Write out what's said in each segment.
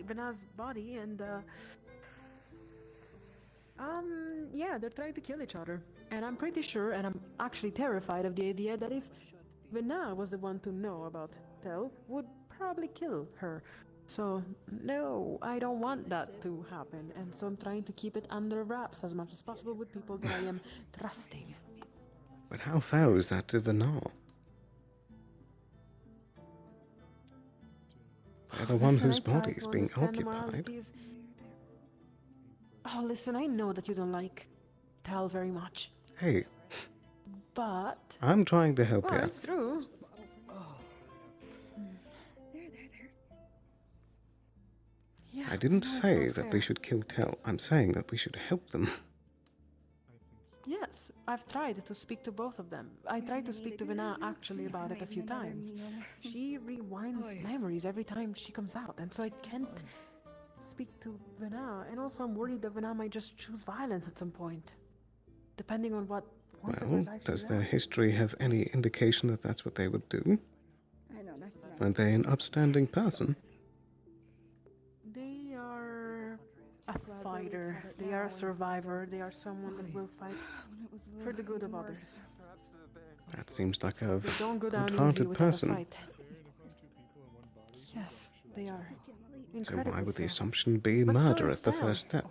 Vena's body, and yeah, they're trying to kill each other. And I'm pretty sure, and I'm actually terrified of the idea that if Vena was the one to know about Tel, would probably kill her. So, no, I don't want that to happen, and so I'm trying to keep it under wraps as much as possible with people that I am trusting. But how fair is that to Venar? They're the one Listen, whose I try body is to being understand the occupied. moralities. Oh, listen, I know that you don't like Tal very much, Hey, but... I'm trying to help Well, here. it's true. Yeah, I didn't no, it's say not that fair. we should kill Tel. I'm saying that we should help them. Yes, I've tried to speak to both of them. I tried to speak to Vena actually about it a few times. She rewinds memories every time she comes out, and so I can't speak to Vena. And also I'm worried that Vena might just choose violence at some point, depending on what point of her Well, life does she's their at. history have any indication that that's what they would do? I know, that's not... Aren't they an upstanding person? They are a fighter, they are a survivor, they are someone that will fight for the good of others. That seems like a They don't go down easy good-hearted without a person. fight. Yes, they are. So Incredibly why would the so. assumption be But so murder is at the Tel. first step?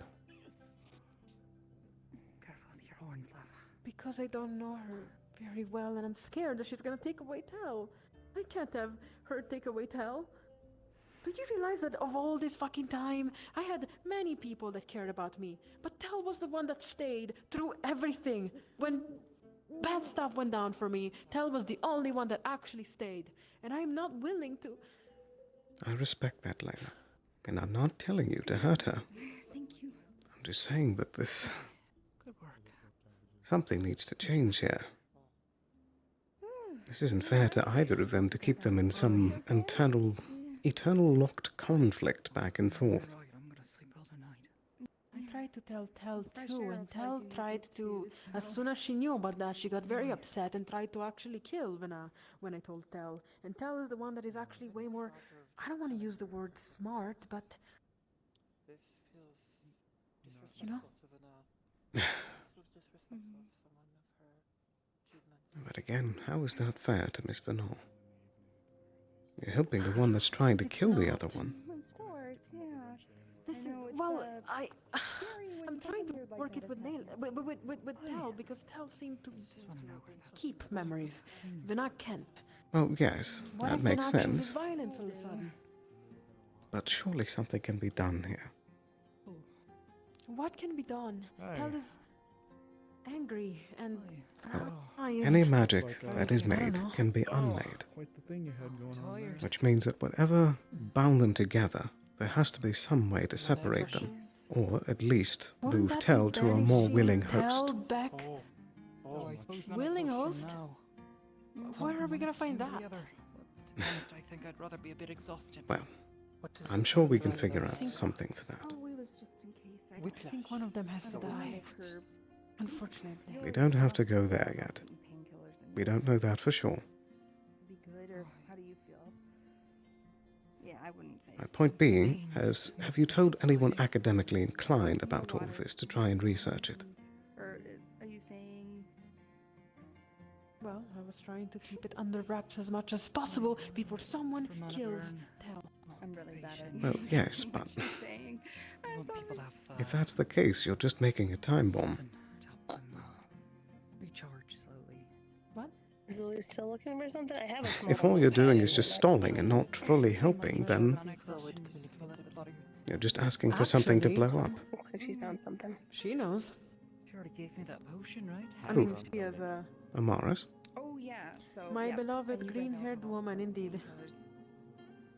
Careful with your horns, love. Because I don't know her very well, and I'm scared that she's gonna take away Tel. I can't have her take away Tel. Do you realize that of all this fucking time, I had many people that cared about me, but Tel was the one that stayed through everything. When bad stuff went down for me, Tel was the only one that actually stayed, and I'm not willing to... I respect that, Layla. And I'm not telling you to hurt her. Thank you. I'm just saying that this... Good work. something needs to change here. This isn't fair to either of them to keep them in some eternal locked conflict back and forth. Right, I'm gonna sleep well tonight. I tried to tell Tel too, and Tel tried to... As soon as she knew about that, she got very upset and tried to actually kill Vena when I told Tel. And Tel is the one that is actually way more... I don't want to use the word smart, but... This feels You know? disrespectful to Vana. Feels disrespectful to someone of her achievements. But again, how is that fair to Miss Vernal? You're helping the one that's trying to kill the other one. Of course, yeah. Listen, know it's, well, scary when I'm trying to something weird like work that it with is Nail, happening. with Tel, because Tel seemed to Just wanna know where that keep memories. Vena can't. Well, yes, What that if makes Vena chooses sense. violence all of a sudden? But surely something can be done here. What can be done? Tel is angry and Any magic that is I don't made know. can be unmade, Quite the thing you had going on there. which means that whatever bound them together, there has to be some way to separate them, or at least Wouldn't move that be Tel to a more banishing willing Tel host. back? Oh, I suppose none Willing of us host? now. Where are we gonna find To that? be honest, I think I'd rather be a bit exhausted. Well, I'm sure we can figure out something for that. Oh, it was just in case. I think one of them has to die. Unfortunately. We don't have to go there yet. Painkillers and We don't know that for sure. be good, or how do you feel? Yeah, I wouldn't say. My point being, have you told anyone academically inclined about all of this to try and research it? Or are you saying? Well, I was trying to keep it under wraps as much as possible before someone From kills Burn. Tel. I'm really bad at. Well, yes, but What she's saying. I I'm want sorry. people to have if that's the case, you're just making a time bomb. something to help them recharge slowly. What? Is Lily still looking for something? I have a small If all you're doing is pad just that- stalling and not fully helping, then you're just asking for something to Actually- blow up. Looks like she found something. She knows. She already gave me that potion, right? I mean, she is a... Amaris? Oh yeah. So My yeah. beloved And you green-haired know woman, indeed. painkillers,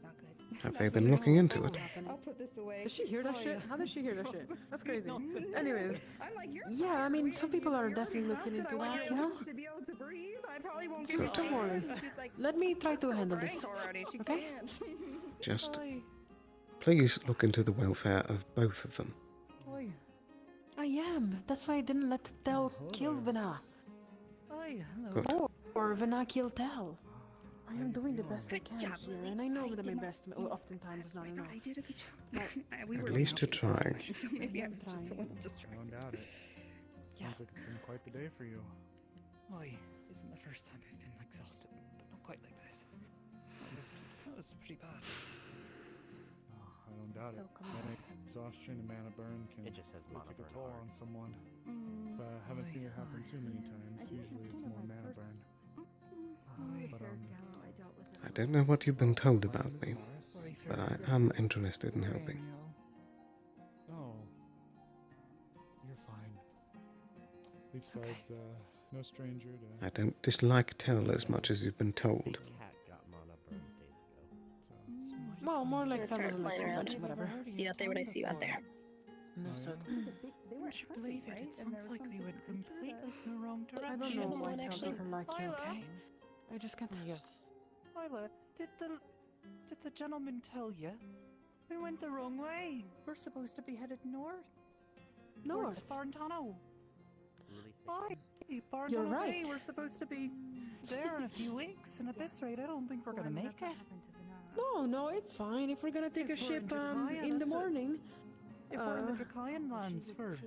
Not good. Have they been looking into it? I'll put this away. Does she hear that shit? How does she hear that shit? That's crazy. Anyways, I'm like, you're yeah, I mean, some people are definitely looking into that, you know? To be able to breathe, I probably won't Good. Don't worry. She's like, Let me try to handle this. already. She Okay? can't. Just please look into the welfare of both of them. I am. That's why I didn't let Tel kill Vena. Hi, hello. Good. Or Vena kill Tel. I am doing the best I can job, here, Lily. and I know I that my did not best lose oftentimes that. is not I enough. thought I did a good job. But We At were least you're looking at trying. it, So maybe I I'm was just a trying. little I distracted. don't doubt it. Yeah. Sounds like it's been quite the day for you. Why, isn't the first time I've been exhausted, but not quite like this. That was pretty bad. Oh, I don't doubt it. Still coming Manic back. exhaustion and mana burn can It just says really mana take a burn toll hard. on someone. Mm. But I haven't seen it happen too many I times. think Usually that's it's one of more my mana first- burn. Aye. But, I dealt with it. I don't know what you've been told My about name is me, Morris. Sorry for but I am interested in helping. worrying you all. Oh. You're fine. Besides, no stranger to... I don't dislike Tell as much as you've been told. Cat got mana burned days ago. So, It's my Well, more decline. like Just Sam start doesn't like flying it, around. whatever. See you out there when I see you out there. Understood. They were Would you believe it? It sounds like we went completely in the wrong I direction. don't You're know the why one Tell actually- doesn't like you, Lila? okay? I just can't. Yes. Lila, did the gentleman tell you? We went the wrong way. We're supposed to be headed north. Towards North. Barntano. Really thick. Why? Barntano You're Bay. right. We're supposed to be there in a few weeks, and at this rate, I don't think we're gonna make it. No, it's fine. If we're gonna take a If we're in ship Dracaya, in the that's a- morning. If we're in the Uh, Dracayan lands for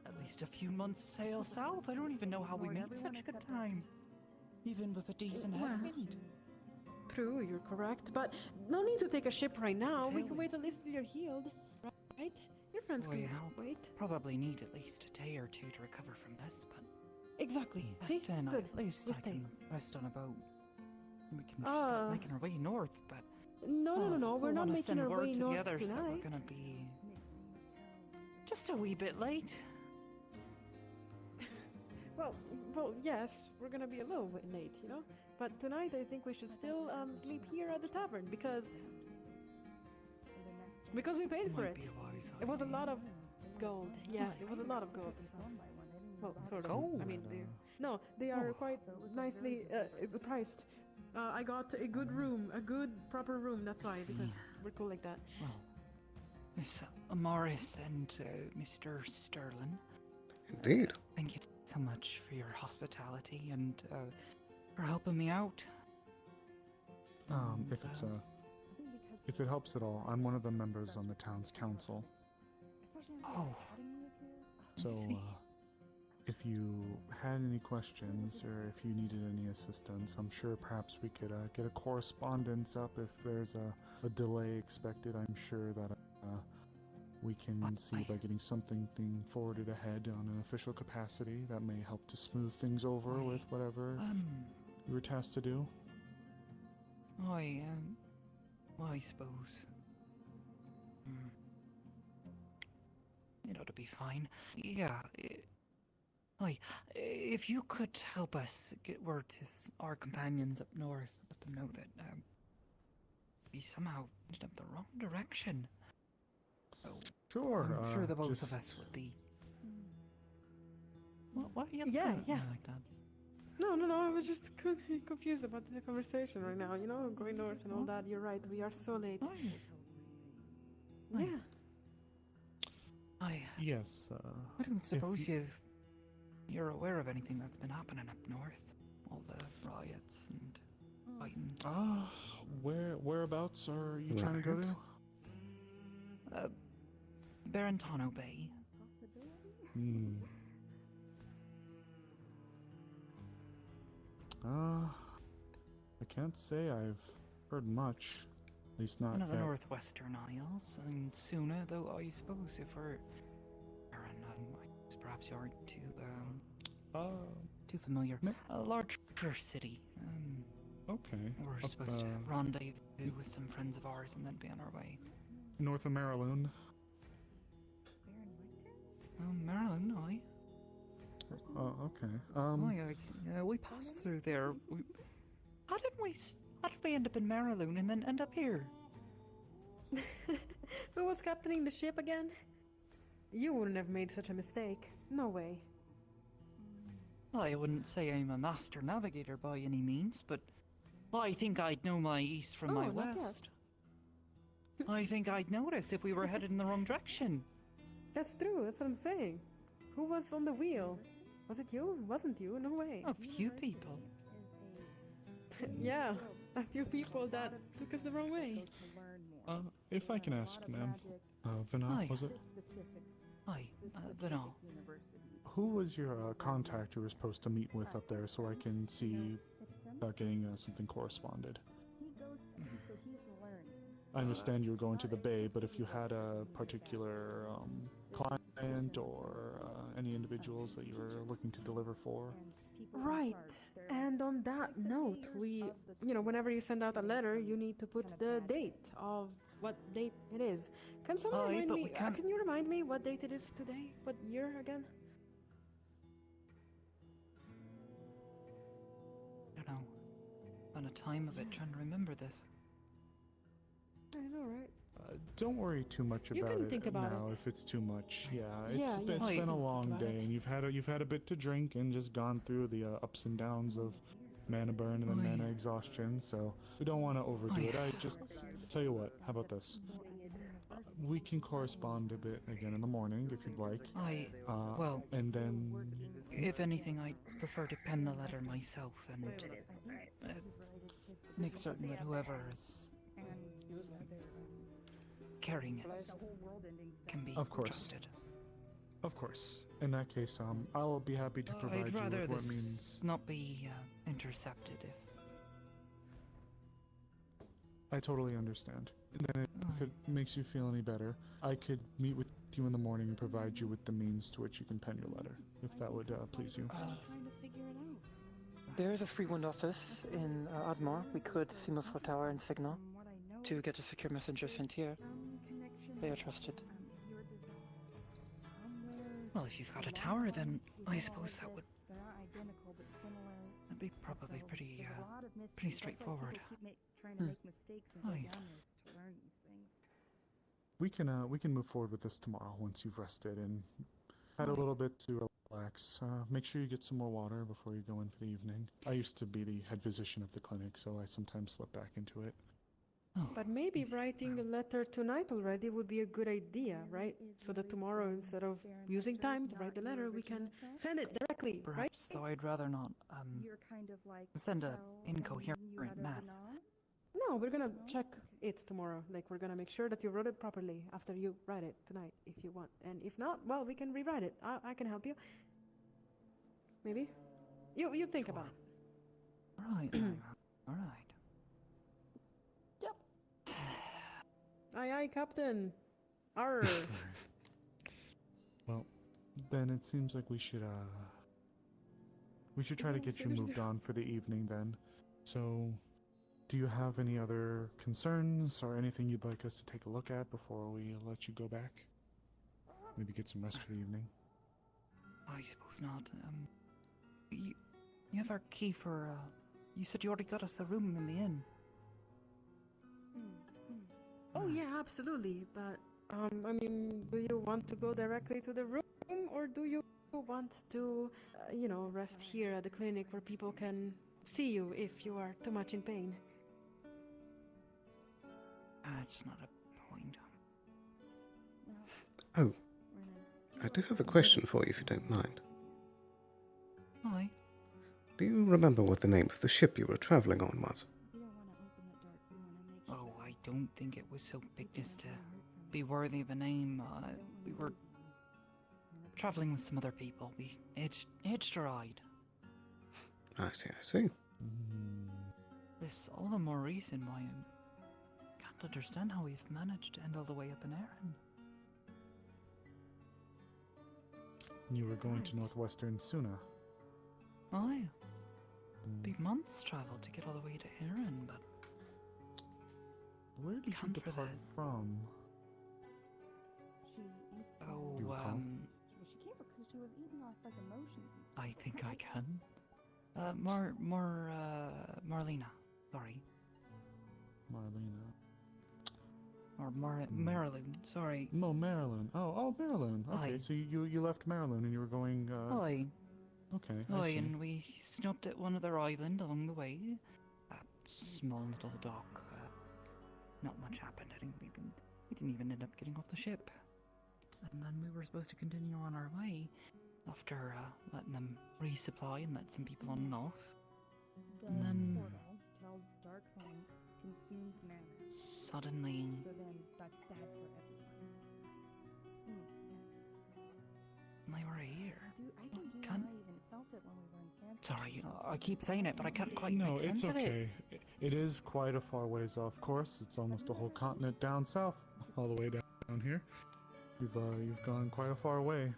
at least a few months sail south, I don't even know how we made such good time. Even with a decent Well, headwind. True, you're correct. But no need to take a ship right now. We can Tell wait at least till you're healed. Right? Your friends can Well, wait. probably need at least a day or two to recover from this, but Exactly. See? then Good. at least We'll I stay. can rest on a boat. We can Uh, start making our way north, but No. We're we'll not wanna making send our word way to the north others that we're tonight. gonna be just a wee bit late. Well, yes, we're gonna be a little bit late, you know. But tonight, I think we should still sleep here at the tavern because we paid for Might it. be a wise It was a idea. lot of gold. Yeah, it was a lot of gold. Well, sort of. I mean, no, they are Oh. quite nicely priced. I got a good room, a good proper room. That's why, because see. we're cool like that. Well, Miss Morris and Mr. Sterling, Indeed. thank you so much for your hospitality and for helping me out. if it's if it helps at all, I'm one of the members on the town's council. Oh, So, see. if you had any questions or if you needed any assistance, I'm sure perhaps we could get a correspondence up if there's a delay expected. I'm sure that we can see by getting something forwarded ahead on an official capacity that may help to smooth things over with whatever you were tasked to do. I suppose. It ought to be fine. Yeah. If you could help us get word to our companions up north, let them know that we somehow ended up the wrong direction. Oh, Sure. I'm sure the both just- of us would be. What? You Yeah, looking at me yeah. like that? No. I was just confused about the conversation right now. You know, going north and all that. You're right. We are so late. Aye. Yeah. Yes. I don't suppose you're aware of anything that's been happening up north? All the riots and fighting. Whereabouts are you trying to go to? Riots? Barentano Bay. I can't say I've heard much. At least not One of the yet. Northwestern Isles, and sooner, though I suppose if we're... perhaps you aren't too familiar. No. A larger city. Okay. We're Up, supposed to rendezvous with some friends of ours and then be on our way. North of Maryland. Maryland, aye. Okay. We passed through there. How did we end up in Maryland and then end up here? Who was captaining the ship again? You wouldn't have made such a mistake. No way. I wouldn't say I'm a master navigator by any means, but I think I'd know my east from my Oh, not yet. west. I think I'd notice if we were headed in the wrong direction. That's true. That's what I'm saying. Who was on the wheel? Was it you? It wasn't you. No way. A few people. Yeah. a few people that took us the wrong way. If I can ask, ma'am, Vina, Hi. was it? Hi, Vinal. Who was your contact you were supposed to meet with up there so I can see about getting something corresponded? I understand you were going to the Bay, but if you had a particular client or any individuals that you were looking to deliver for. Right. And on that note, whenever you send out a letter, you need to put the date of what date it is. Can someone Aye, remind but me? we can't- Can you remind me what date it is today? What year again? I don't know. On a time of it, trying to remember this. I know, right? Don't worry too much You about can it think about now it. if it's too much. Yeah, Yeah, it's yeah, it's you been a can long think about day, it. and you've had a bit to drink and just gone through the ups and downs of mana burn and then Aye. mana exhaustion. So we don't want to overdo Aye. it. I just tell you what. How about this? We can correspond a bit again in the morning if you'd like. Well, And then if anything, I'd prefer to pen the letter myself and make certain that whoever is carrying it can be Of course. trusted. Of course. In that case, I'll be happy to provide I'd you rather with what this means. not be intercepted if... I totally understand. And then if it makes you feel any better, I could meet with you in the morning and provide you with the means to which you can pen your letter, if that would please you. There is a free wind office in Admar. We could Semaphore Tower and signal to get a secure messenger sent here. They are trusted. Well, if you've got a tower, then I suppose that would... That'd be probably pretty straightforward. Aye. We can move forward with this tomorrow once you've rested and had a little bit to relax. Make sure you get some more water before you go in for the evening. I used to be the head physician of the clinic, so I sometimes slip back into it. Oh, But maybe easy. writing a letter tonight already would be a good idea, right? So that tomorrow, instead of using time to write the letter, we can send it directly, right? Perhaps, though I'd rather not send a incoherent mess. No, we're gonna check it tomorrow. Like, we're gonna make sure that you wrote it properly after you write it tonight, if you want. And if not, well, we can rewrite it. I can help you. Maybe? You think Sure. about it. Right, all right. Aye, aye, Captain. Arr. Well, then it seems like we should try to get you moved on for the evening then. So, do you have any other concerns or anything you'd like us to take a look at before we let you go back? Maybe get some rest for the evening. I suppose not. You have our key for, you said you already got us a room in the inn. Oh yeah, absolutely. But I mean, do you want to go directly to the room, or do you want to, rest here at the clinic where people can see you if you are too much in pain? It's not a point. Oh, I do have a question for you if you don't mind. Aye. Do you remember what the name of the ship you were travelling on was? Oh, I don't think it was so big as to be worthy of a name. We were traveling with some other people. We hitched a ride. I see. This all the more reason why I can't understand how we've managed to end all the way up in Erin. You were going to Northwestern Suna. Aye. Be months travel to get all the way to Erin, but Where did you Come for depart that. from? oh, Do you recall? I think I can. Marlena. Sorry. Marlena. Or Marilyn. Sorry. No, Maryland. Oh, Maryland. Okay, Aye. so you left Maryland and you were going. Aye. Okay. I Aye, see. and we stopped at one other island along the way. A small little dock. Not much happened. We didn't even end up getting off the ship. And then we were supposed to continue on our way after letting them resupply and let some people on and off. And then consumes mana. Suddenly, So then that's bad for everyone. they were here. I think you Can't- and I even felt it when we were in San Sorry, I keep saying it, but I can't quite No, make sense it's of it. okay. It is quite a far ways off course. It's almost a whole continent down south, all the way down here. You've gone quite a far way.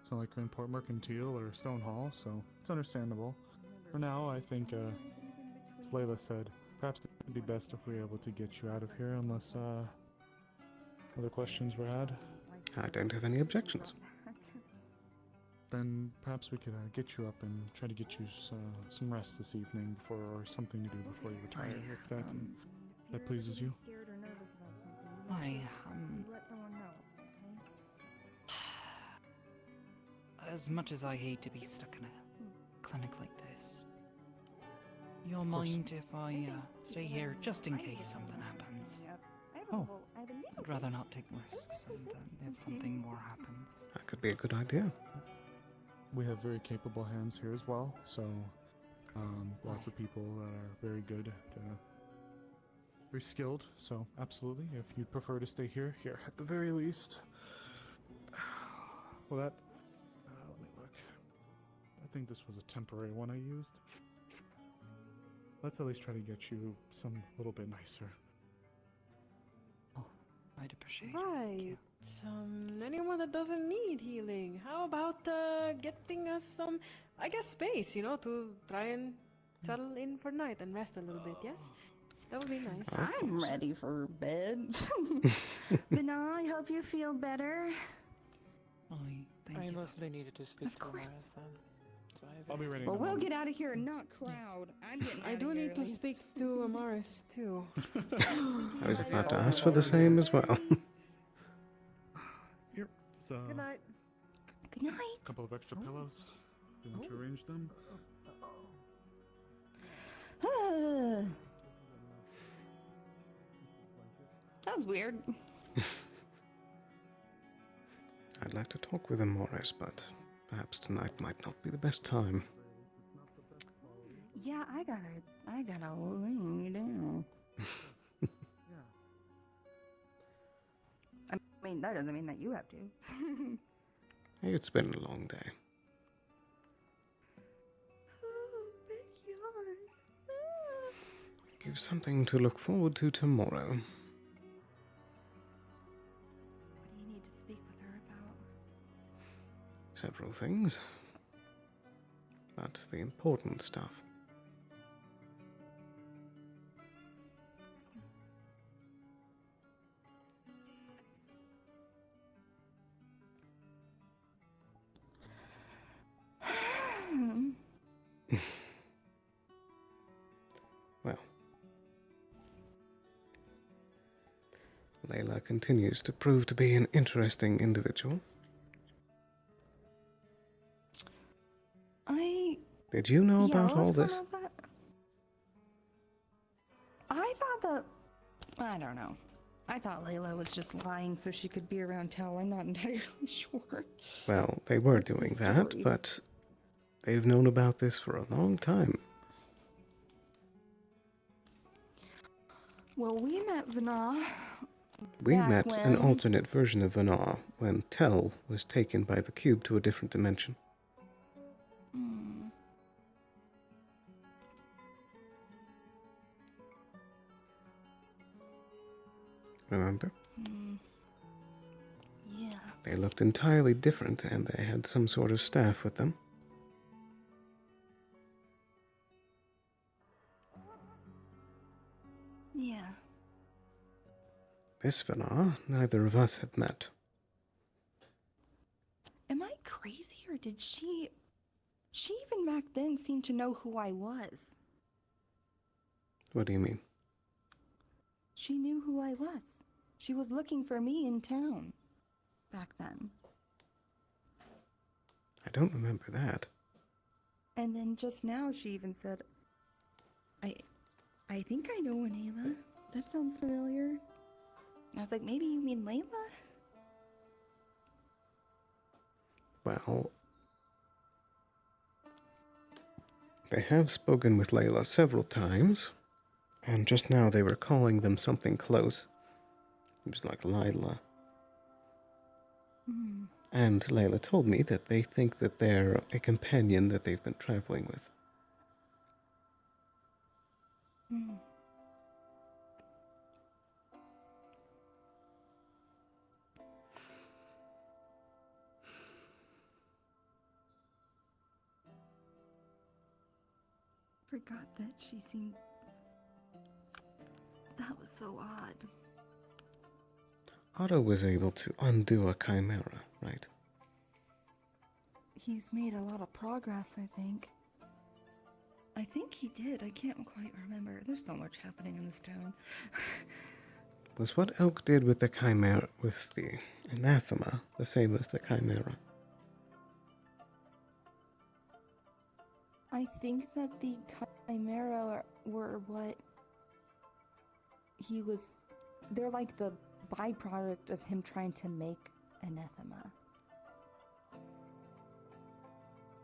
It's not like you're in Port Mercantile or Stonehall, so it's understandable. For now, I think, as Layla said, perhaps it'd be best if we were able to get you out of here, unless other questions were had. I don't have any objections. Then perhaps we could get you up and try to get you some rest this evening before, or something to do before you retire, if that pleases you. Scared or nervous about something, you let someone know, okay? As much as I hate to be stuck in a clinic like this, you'll Of course. mind if I stay here just in case something happens? Yep. Oh. I'd rather not take risks, and if something more happens. That could be a good idea. We have very capable hands here as well, so lots of people that are very good, very skilled. So absolutely, if you'd prefer to stay here at the very least. Well, that. Let me look. I think this was a temporary one I used. Let's at least try to get you some little bit nicer. I'd appreciate it. Thank Right. you. Anyone that doesn't need healing, how about getting us some, I guess, space, to try and settle in for night and rest a little bit, yes? That would be nice. Of I'm course. ready for bed. Bina, I hope you feel better. Thank I you. mostly needed to speak Of to course. Amaris then. So I'll be ready. in Well, a we'll moment. get out of here and not crowd. I'm getting I out do of here need at to least. speak to Amaris, too. I was about to ask for the same as well. Here, it's a Good night. Good night. couple of extra pillows. You want to arrange them? That was weird. I'd like to talk with him, Morris, but perhaps tonight might not be the best time. Yeah, I gotta lay down. I mean, that doesn't mean that you have to. It's been a long day. Give something to look forward to tomorrow. What do you need to speak with her about? Several things. But the important stuff. Well, Layla continues to prove to be an interesting individual. Did you know about all this? I thought that... I don't know. I thought Layla was just lying so she could be around town. I'm not entirely sure. Well, they were What's the doing that, story? but they've known about this for a long time. Well, we met Vana. We Back met an when- alternate version of Vanar when Tel was taken by the cube to a different dimension. Remember? Yeah. They looked entirely different, and they had some sort of staff with them. Yeah. This Vanar, neither of us had met. Am I crazy, or did she even back then seem to know who I was? What do you mean? She knew who I was. She was looking for me in town back then. I don't remember that. And then just now she even said, I think I know Anela. That sounds familiar. And I was like, maybe you mean Layla? Well, they have spoken with Layla several times, And just now they were calling them something close. It was like Lila. And Layla told me that they think that they're a companion that they've been traveling with. Forgot that she seemed. That was so odd. Otto was able to undo a chimera, right? He's made a lot of progress, I think. I think he did. I can't quite remember. There's so much happening in this town. Was what Elk did with the chimera, with the anathema, the same as the chimera? I think that the chimera were what he was. They're like the byproduct of him trying to make anathema.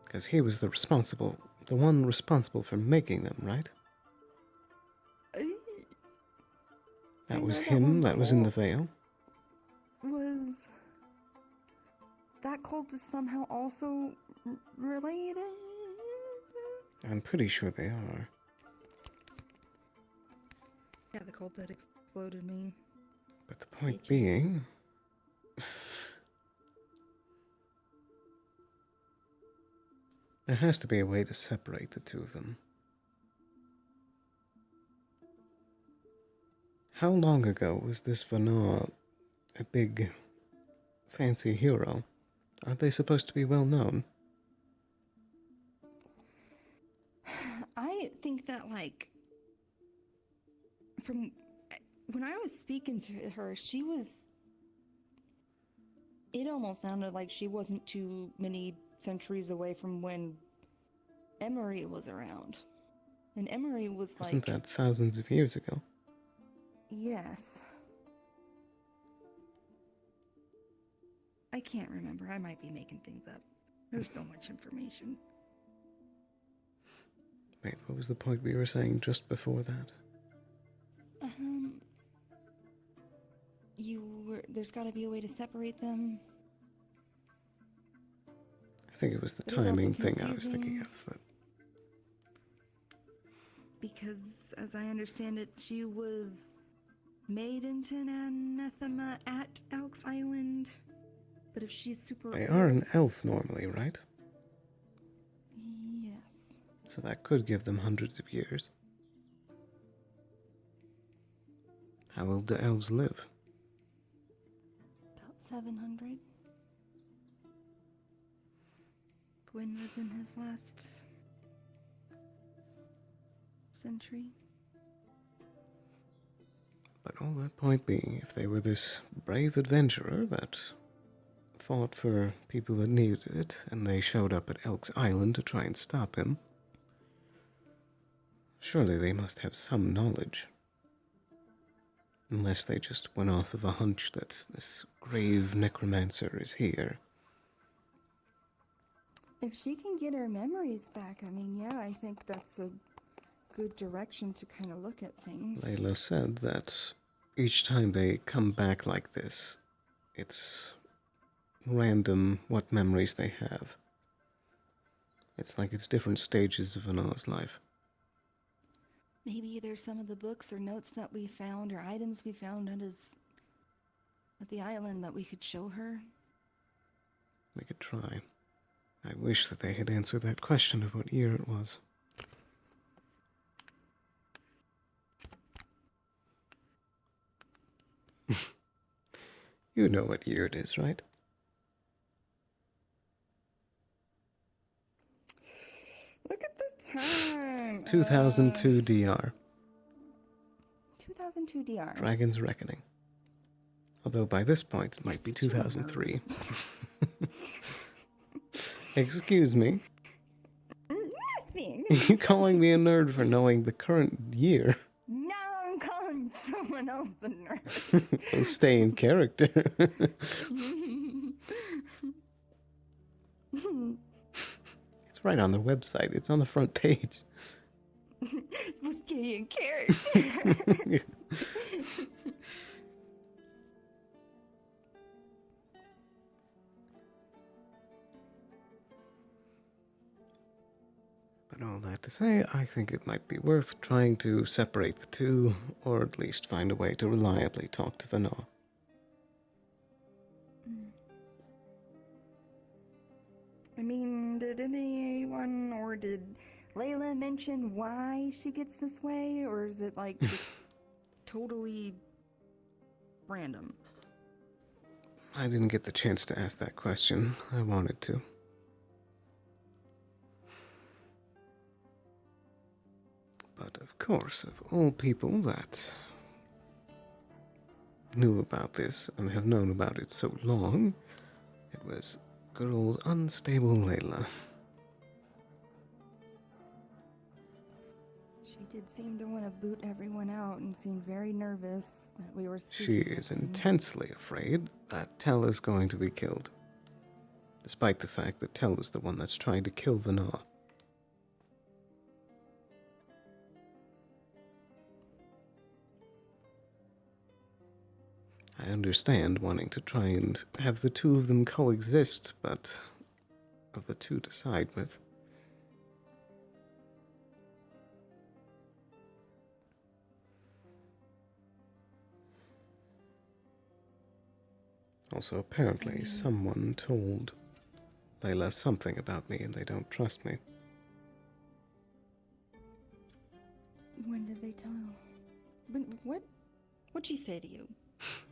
Because he was the one responsible for making them, right? That was him, that was in the veil. Was that cult is somehow also related? I'm pretty sure they are. Yeah, the cult that exploded me. But the point being... there has to be a way to separate the two of them. How long ago was this Vanar a big, fancy hero? Aren't they supposed to be well known? I think that, like, from when I was speaking to her, she was. It almost sounded like she wasn't too many centuries away from when Emery was around. And Emery was like. Wasn't that thousands of years ago? Yes. I can't remember. I might be making things up. There's so much information. Wait, what was the point we were saying just before that? There's gotta be a way to separate them. I think it was the But it's also timing thing I was thinking confusing. of. That Because, as I understand it, she was made into an anathema at Elks Island. But if she's super they old, are an elf normally, right? Yes. So that could give them hundreds of years. How old do elves live? About 700. Gwyn was in his last century. But all that point being, if they were this brave adventurer that fought for people that needed it, and they showed up at Elk's Island to try and stop him, surely they must have some knowledge. Unless they just went off of a hunch that this grave necromancer is here. If she can get her memories back, I mean, yeah, I think that's a good direction to kind of look at things. Layla said that each time they come back like this, it's random what memories they have. It's like it's different stages of Anar's life. Maybe there's some of the books or notes that we found or items we found at the island that we could show her. We could try. I wish that they had answered that question of what year it was. You know what year it is, right? Look at the time. 2002 DR. 2002 DR. Dragon's Reckoning. Although by this point it might be 2003. Excuse me. Nothing. You calling me a nerd for knowing the current year? Now I'm calling someone else a nerd. Well, stay in character. It's right on the website. It's on the front page. Was stay in character. But all that to say, I think it might be worth trying to separate the two, or at least find a way to reliably talk to Vanaw. I mean, did anyone or did Layla mention why she gets this way, or is it like just totally random? I didn't get the chance to ask that question. I wanted to. But of course, of all people that knew about this and have known about it so long, it was good old unstable Layla. She did seem to want to boot everyone out and seemed very nervous that we were She speaking is with them. intensely afraid that Tell is going to be killed, despite the fact that Tell is the one that's trying to kill Vanaw. I understand wanting to try and have the two of them coexist, but of the two to side with. Also, apparently, someone told Layla something about me and they don't trust me. When did they tell? What'd she say to you?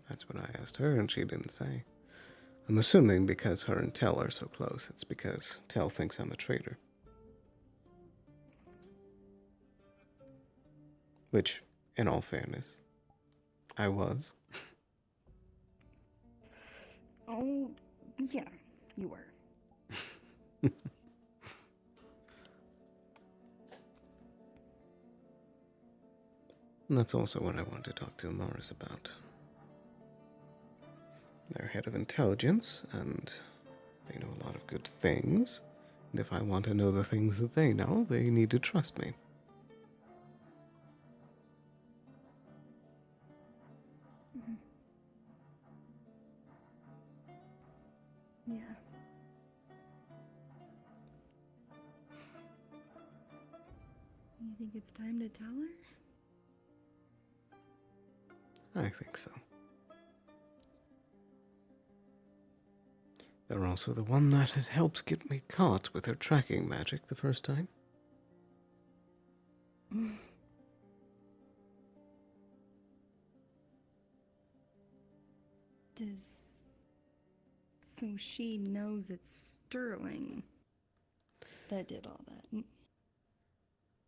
That's what I asked her, and she didn't say. I'm assuming because her and Tell are so close, it's because Tell thinks I'm a traitor. Which, in all fairness, I was. Oh, yeah, you were. And that's also what I want to talk to Morris about. They're head of intelligence, and they know a lot of good things. And if I want to know the things that they know, they need to trust me. Yeah. You think it's time to tell her? I think so. They're also the one that had helped get me caught with her tracking magic the first time. So she knows it's Sterling that did all that.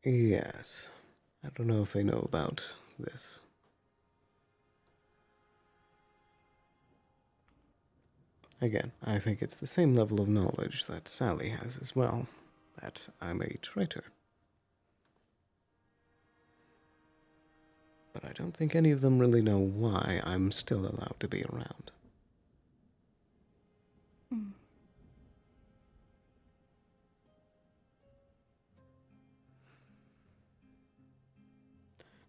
Yes. I don't know if they know about this. Again, I think it's the same level of knowledge that Sally has as well, that I'm a traitor. But I don't think any of them really know why I'm still allowed to be around.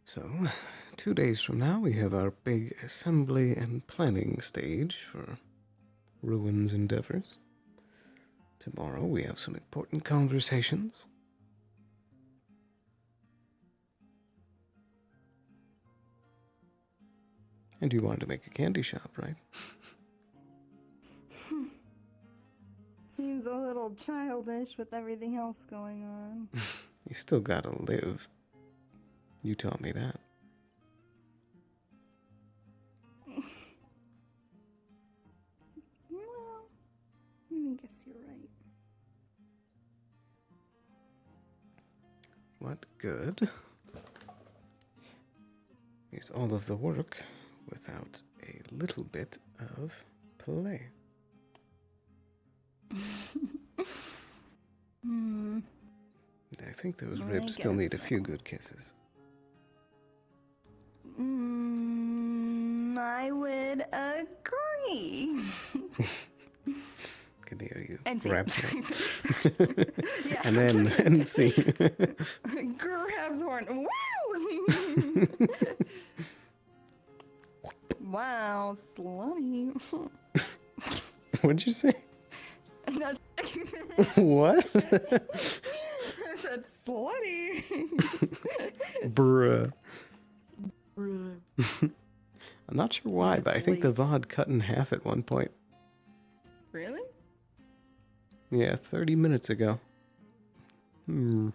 So, 2 days from now, we have our big assembly and planning stage for Ruin's endeavors. Tomorrow, we have some important conversations. And you wanted to make a candy shop, right? Seems a little childish with everything else going on. You still gotta live. You taught me that. Well, I guess you're right. What good is all of the work without a little bit of play? I think those I ribs still guess need a so. few good kisses. I would agree. Can hear you And grab scene. some. Yeah. And then, and see. Grabs horn. Woo! Wow, slutty. What'd you say? That's What? I said slutty. Bruh. Bruh. I'm not sure why, but I think the VOD cut in half at one point. Really? Yeah, 30 minutes ago. Might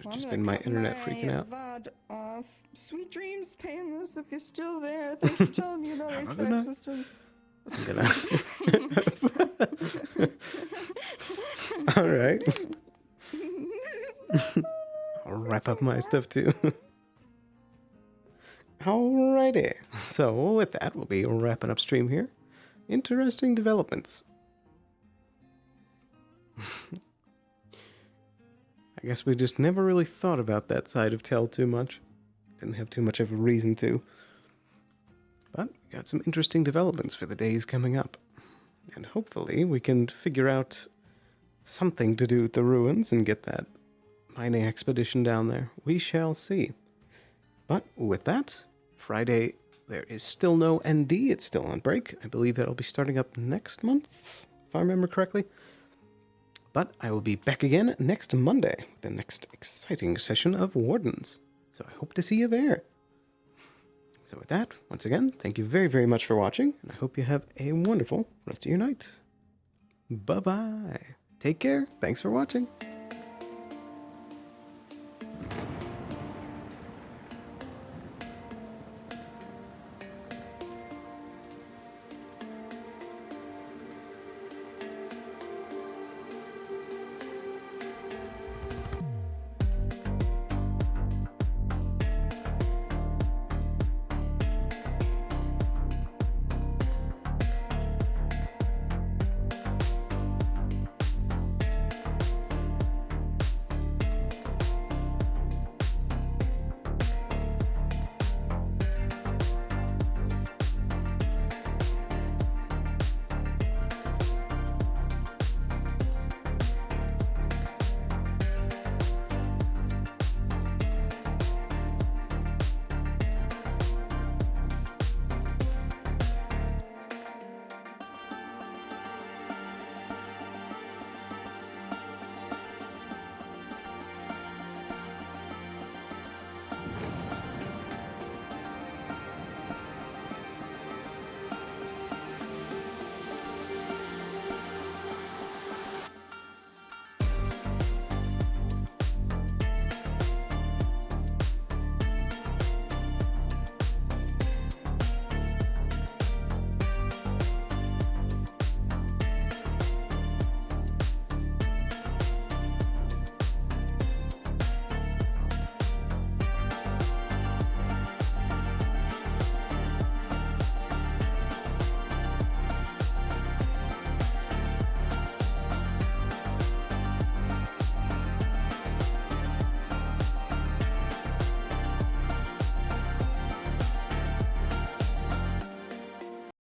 have just been my internet freaking out. VOD off. Sweet dreams, painless. If you're still there, thanks for telling me about Have a HVAC good night. systems. All right. I'll wrap up my stuff too. Alrighty. So with that, we'll be wrapping up stream here. Interesting developments. I guess we just never really thought about that side of Tell too much. Didn't have too much of a reason to. But we got some interesting developments for the days coming up. And hopefully we can figure out something to do with the ruins and get that mining expedition down there. We shall see. But with that, Friday, there is still no ND. It's still on break. I believe that'll be starting up next month, if I remember correctly. But I will be back again next Monday with the next exciting session of Wardens. So I hope to see you there. So with that, once again, thank you very, very much for watching, and I hope you have a wonderful rest of your night. Bye-bye. Take care. Thanks for watching.